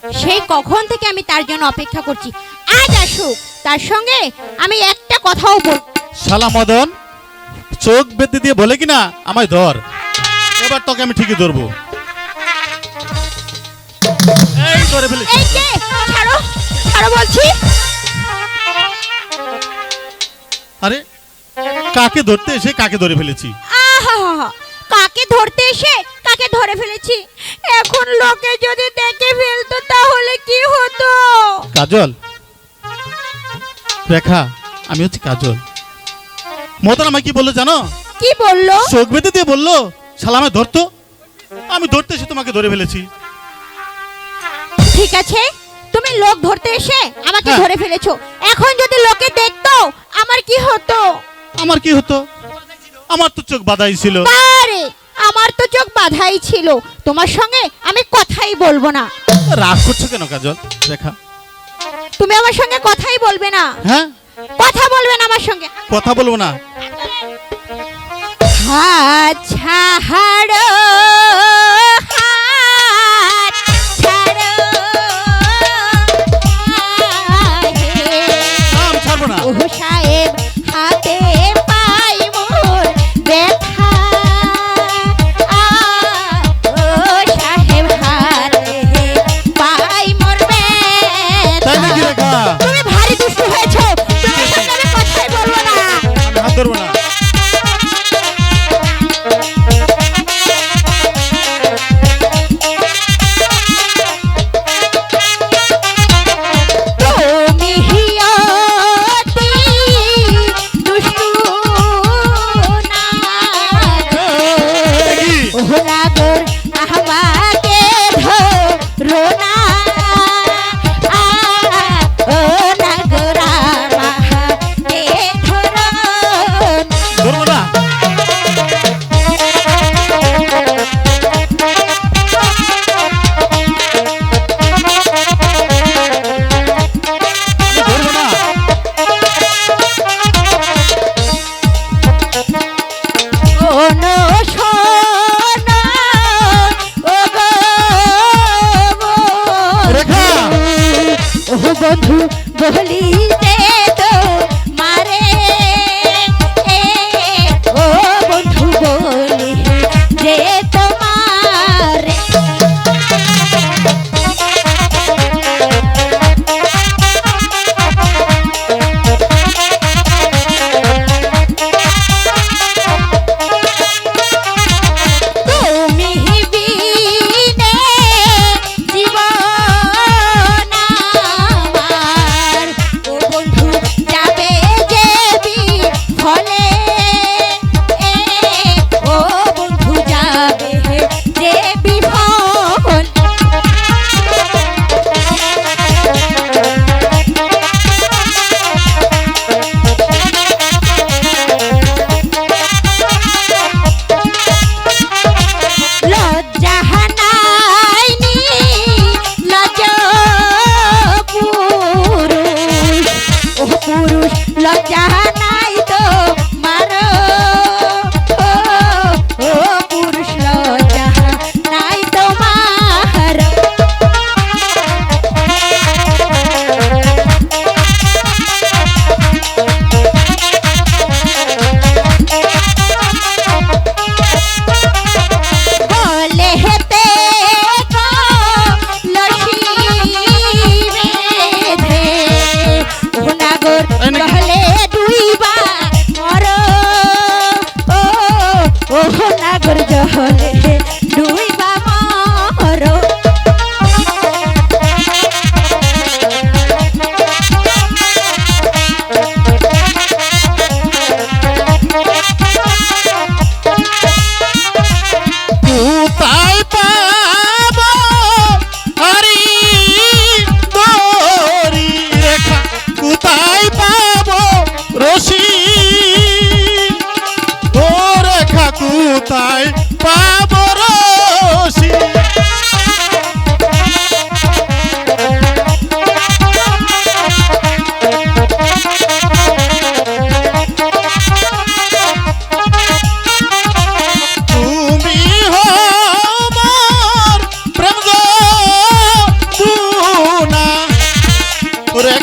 সেই কখন থেকে আমি তার জন্য অপেক্ষা করছি। আজ আসুক, তার সঙ্গে আমি একটা কথাও বল। শালা মদন চোখ বেঁধে দিয়ে বলে কিনা আমায় ধর, এবার তোকে আমি ঠিকই ধরবো। এই ধরে ফেলি। এই যে ছাড়ো, ছাড়ো বলছি। আরে কাকে ধরতে এসে কাকে ধরে ফেলেছি। আহা, কাকে ধরতে এসে কাকে ধরে ফেলেছি। এখন লোকে যদি দেখে ফেলতো তাহলে কি হতো? কাজল, রেখা, আমি হচ্ছে কাজল। মদন আমায় কি বললো জানো? কি বললো? চোখ বেঁধে দিয়ে বললো শালা আমায় ধরতো, আমি ধরতে এসে তোমাকে ধরে ফেলেছি। ঠিক আছে, তুমি লোক ধরতে এসে আমাকে হ্যাঁ। ধরে ফেলেছো। এখন যদি লোকে দেখতো আমার কি হতো? আমার কি হতো? আমার তো চোখ বাঁধাই ছিল। আরে আমার তো চোখ বাঁধাই ছিল, তোমার সঙ্গে আমি কথাই বলবো না। রাগ করছো কেন কাজল? রেখা, তুমি আমার সঙ্গে কথাই বলবে না? হ্যাঁ কথা বলবে না আমার সঙ্গে? কথা বলবো না। হাত ছাড়ো, হাত ছাড়ো, আমি ছাড়বো না। ও সাহেব হাতে পাই মোর ব্যথা, ও সাহেব হাতে পাই মোর তাই নাকি ব্যথা। রেখা? তুমি ভারী দুষ্টু হয়েছো, তোমার সঙ্গে আমি কথাই বলবো না। আমি হাত ধরবো না। তুমি হিয়তি দুষ্টু না গো, ও নাগর আমাকে ধরো না, ও নাগর আমাকে ধরো না। ধরবো না। ধরবো না। শোনো শোনো ও গো রেখা। ও বন্ধু বলিতে তো মারে, ও বন্ধু বলি যে তোমারে। তুমি বিনে জীবন আমার, ও বন্ধু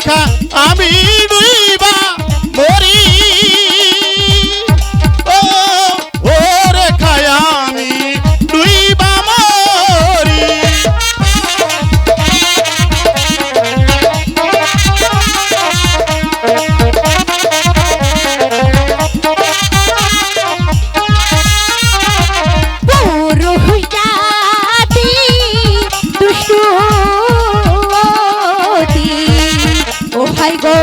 রেখা আমি ডুইবা মরি ও ও রেখা আমি ডুইবা মরি পুরুষ জাতি দুষ্টু অতি, ও ভাই গো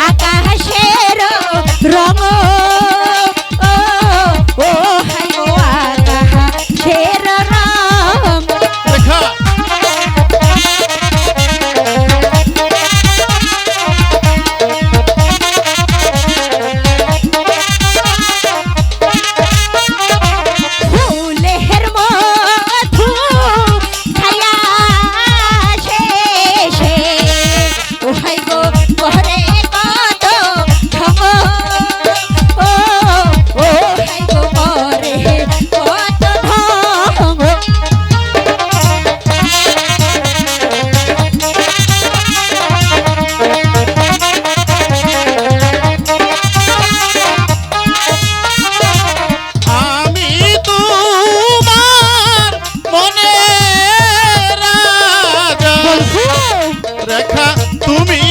আকাশের রঙ, ও ভাই গো আকাশের রঙ। রেখা ফুলের মধু খাইয়া শেষে, ও ভাই গো করে কত ঢং, ও ভাই গো করে কত ঢং। আমি তোমার মনে রাজা রেখা তুমি